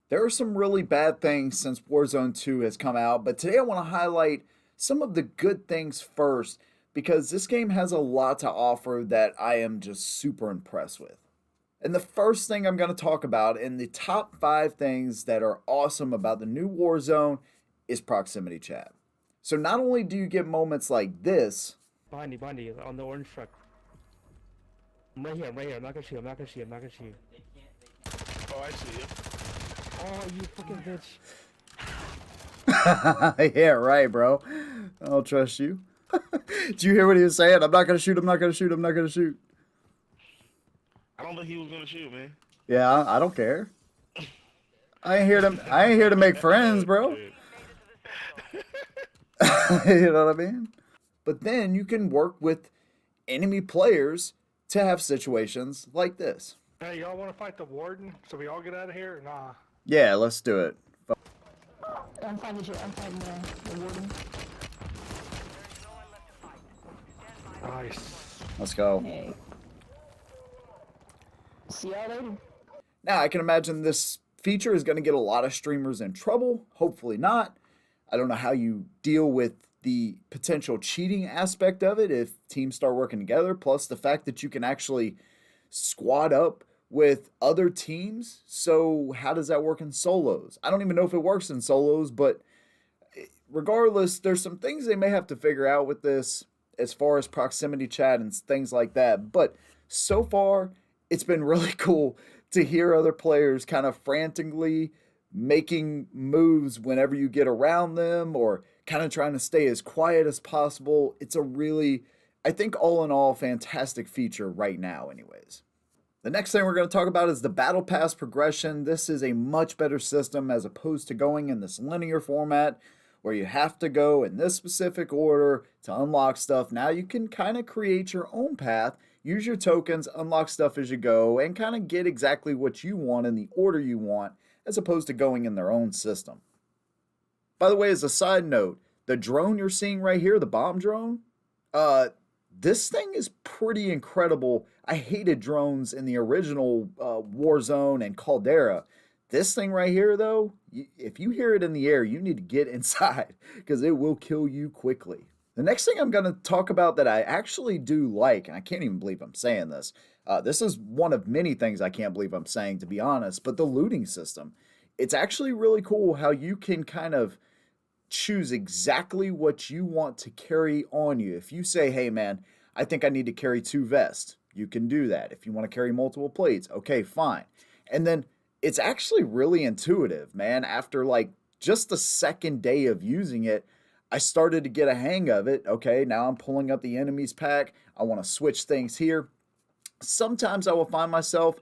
There are some really bad things since Warzone 2 has come out, but today I want to highlight some of the good things first because this game has a lot to offer that I am just super impressed with. And the first thing I'm going to talk about in the top 5 things that are awesome about the new Warzone is proximity chat. So not only do you get moments like this, Behind you, on the orange truck. Right here. I'm not gonna shoot. Oh, I see you. Oh, you fucking bitch. yeah, right, bro. I don't trust you. Do you hear what he was saying? I'm not going to shoot, I'm not going to shoot, I'm not going to shoot. I don't think he was gonna shoot, man. Yeah, I don't care. I ain't here to make friends, bro. Shit. You know what I mean? But then you can work with enemy players to have situations like this. Hey, y'all want to fight the warden so we all get out of here? Or nah. Yeah, let's do it. I'm fighting the warden. Nice. Let's go. Hey. See y'all later. Now, I can imagine this feature is going to get a lot of streamers in trouble. Hopefully not. I don't know how you deal with the potential cheating aspect of it if teams start working together, plus the fact that you can actually squad up with other teams. So, how does that work in solos? I don't even know if it works in solos, but regardless, there's some things they may have to figure out with this as far as proximity chat and things like that. But so far, it's been really cool to hear other players kind of frantically making moves whenever you get around them or kind of trying to stay as quiet as possible. It's a really, I think, all in all, fantastic feature right now, anyways. The next thing we're going to talk about is the Battle Pass progression. This is a much better system as opposed to going in this linear format where you have to go in this specific order to unlock stuff. Now you can kind of create your own path, use your tokens, unlock stuff as you go, and kind of get exactly what you want in the order you want as opposed to going in their own system. By the way, as a side note, the drone you're seeing right here, the bomb drone, this thing is pretty incredible. I hated drones in the original Warzone and Caldera. This thing right here, though, if you hear it in the air, you need to get inside because it will kill you quickly. The next thing I'm going to talk about that I actually do like, and I can't even believe I'm saying this, this is one of many things I can't believe I'm saying, to be honest, but the looting system. It's actually really cool how you can kind of choose exactly what you want to carry on you. If you say, hey man, I think I need to carry 2 vests, you can do that. If you want to carry multiple plates, okay, fine. And then it's actually really intuitive, man. After like just the second day of using it, I started to get a hang of it. Okay, now I'm pulling up the enemies pack. I want to switch things here. Sometimes I will find myself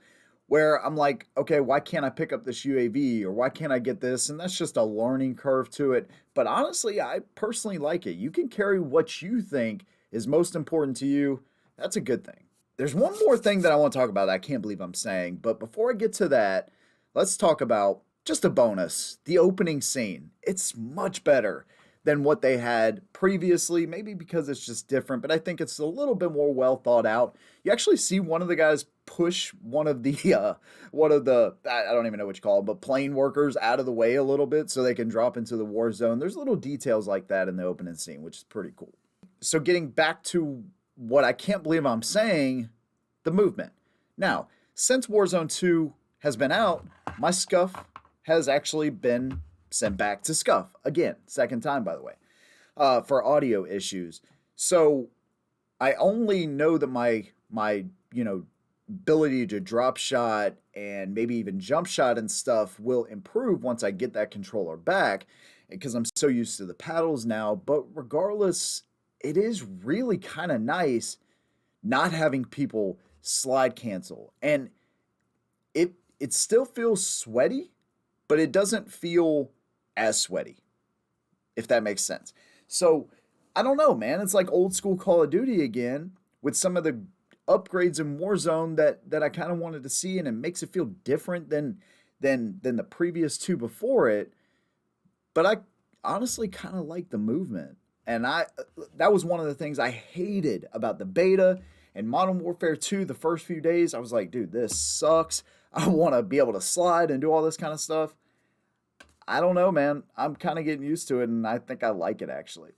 where I'm like, okay, why can't I pick up this UAV or why can't I get this? And that's just a learning curve to it. But honestly, I personally like it. You can carry what you think is most important to you. That's a good thing. There's one more thing that I want to talk about that I can't believe I'm saying. But before I get to that, let's talk about just a bonus, the opening scene. It's much better than what they had previously, maybe because it's just different, but I think it's a little bit more well thought out. You actually see one of the guys push one of the I don't even know what you call them, but plane workers out of the way a little bit so they can drop into the war zone. There's little details like that in the opening scene, which is pretty cool. So getting back to what I can't believe I'm saying, the movement. Now, since Warzone 2 has been out, my scuff has actually been sent back to scuff again, second time by the way, for audio issues. So I only know that my ability to drop shot and maybe even jump shot and stuff will improve once I get that controller back because I'm so used to the paddles now. But regardless, it is really kind of nice not having people slide cancel, and it still feels sweaty, but it doesn't feel as sweaty, if that makes sense. So I don't know, man. It's like old school Call of Duty again with some of the upgrades in Warzone that I kind of wanted to see, and it makes it feel different than the previous 2 before it. But I honestly kind of like the movement, and that was one of the things I hated about the beta and Modern Warfare 2. The first few days, I was like, dude, this sucks. I want to be able to slide and do all this kind of stuff. I don't know, man. I'm kind of getting used to it, and I think I like it actually.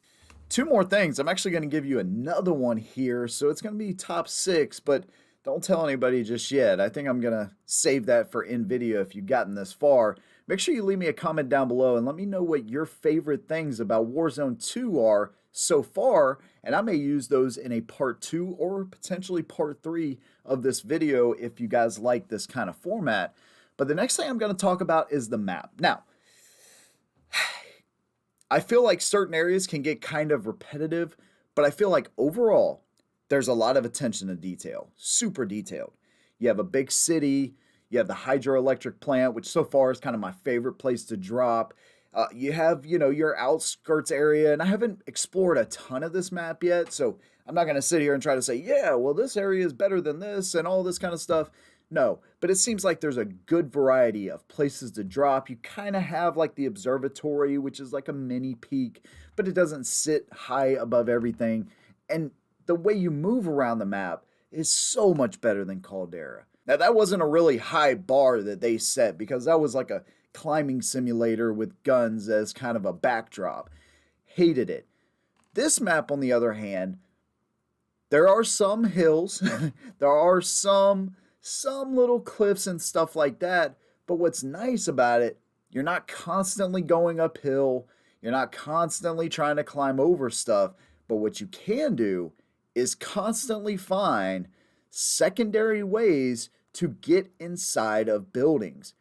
Two more things. I'm actually going to give you another one here, so it's going to be top 6, but don't tell anybody just yet. I think I'm going to save that for in video if you've gotten this far. Make sure you leave me a comment down below and let me know what your favorite things about Warzone 2 are so far, and I may use those in a part 2 or potentially part 3 of this video if you guys like this kind of format. But the next thing I'm going to talk about is the map. Now, I feel like certain areas can get kind of repetitive, but I feel like overall, there's a lot of attention to detail, super detailed. You have a big city, you have the hydroelectric plant, which so far is kind of my favorite place to drop. You have, your outskirts area, and I haven't explored a ton of this map yet, so I'm not going to sit here and try to say, yeah, well, this area is better than this and all this kind of stuff. No, but it seems like there's a good variety of places to drop. You kind of have like the observatory, which is like a mini peak, but it doesn't sit high above everything. And the way you move around the map is so much better than Caldera. Now, that wasn't a really high bar that they set because that was like a climbing simulator with guns as kind of a backdrop. Hated it. This map, on the other hand, there are some hills, there are some little cliffs and stuff like that, but what's nice about it, you're not constantly going uphill, you're not constantly trying to climb over stuff, but what you can do is constantly find secondary ways to get inside of buildings.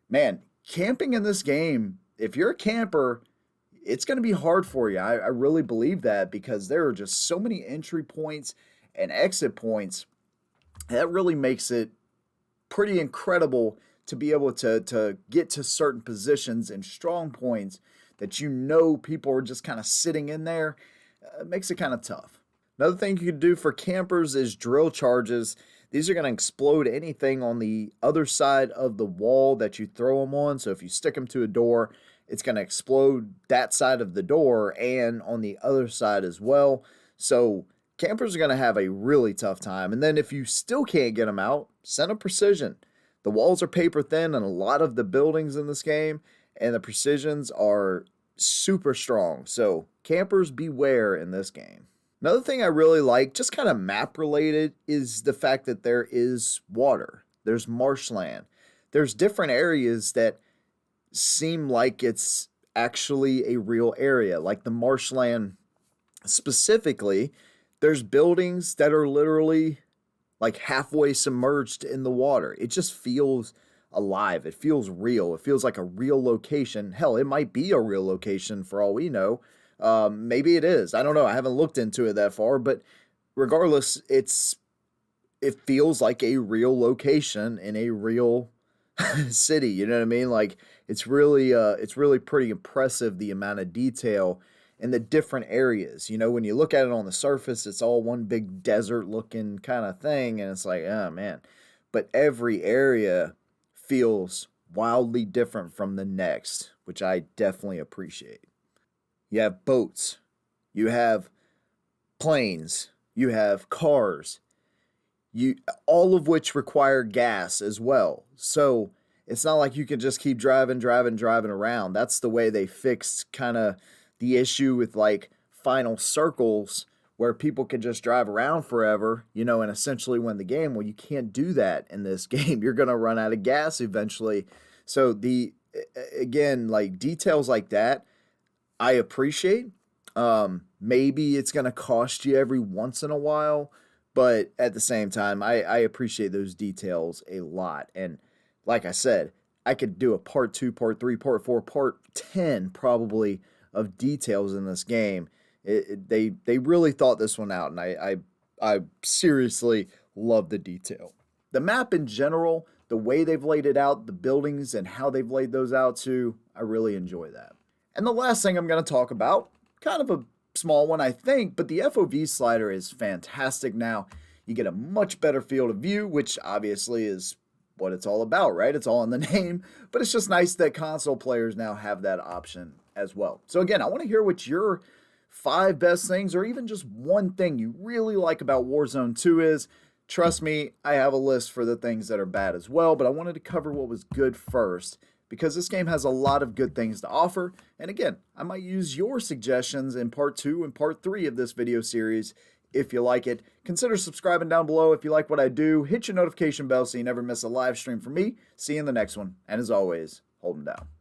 Man, camping in this game, if you're a camper, it's going to be hard for you. I really believe that because there are just so many entry points and exit points. That really makes it pretty incredible to be able to get to certain positions and strong points that people are just kind of sitting in there. It makes it kind of tough. Another thing you could do for campers is drill charges. These are going to explode anything on the other side of the wall that you throw them on. So if you stick them to a door, it's going to explode that side of the door and on the other side as well. So campers are going to have a really tough time. And then if you still can't get them out, send a precision. The walls are paper thin in a lot of the buildings in this game, and the precisions are super strong. So campers beware in this game. Another thing I really like, just kind of map related, is the fact that there is water. There's marshland. There's different areas that seem like it's actually a real area. Like the marshland specifically, there's buildings that are literally like halfway submerged in the water. It just feels alive. It feels real. It feels like a real location. Hell, it might be a real location for all we know. Maybe it is. I don't know. I haven't looked into it that far, but regardless, it feels like a real location in a real city. You know what I mean? Like it's really pretty impressive the amount of detail in the different areas. When you look at it on the surface, it's all one big desert looking kind of thing, and it's like, oh man. But every area feels wildly different from the next, which I definitely appreciate. You have boats, you have planes, you have cars, all of which require gas as well. So it's not like you can just keep driving around. That's the way they fixed kind of the issue with like final circles where people can just drive around forever, and essentially win the game. Well, you can't do that in this game. You're going to run out of gas eventually. So again, like details like that, I appreciate. Maybe it's going to cost you every once in a while, but at the same time, I appreciate those details a lot. And like I said, I could do a part 2, part 3, part 4, part 10 probably of details in this game. They really thought this one out, and I seriously love the detail. The map in general, the way they've laid it out, the buildings and how they've laid those out too, I really enjoy that. And the last thing I'm going to talk about, kind of a small one I think, but the FOV slider is fantastic now. You get a much better field of view, which obviously is what it's all about, right? It's all in the name, but it's just nice that console players now have that option as well. So again, I want to hear what your 5 best things or even just one thing you really like about Warzone 2 is. Trust me, I have a list for the things that are bad as well, but I wanted to cover what was good first because this game has a lot of good things to offer. And again, I might use your suggestions in part 2 and part 3 of this video series. If you like it, consider subscribing down below. If you like what I do, hit your notification bell so you never miss a live stream from me. See you in the next one. And as always, hold them down.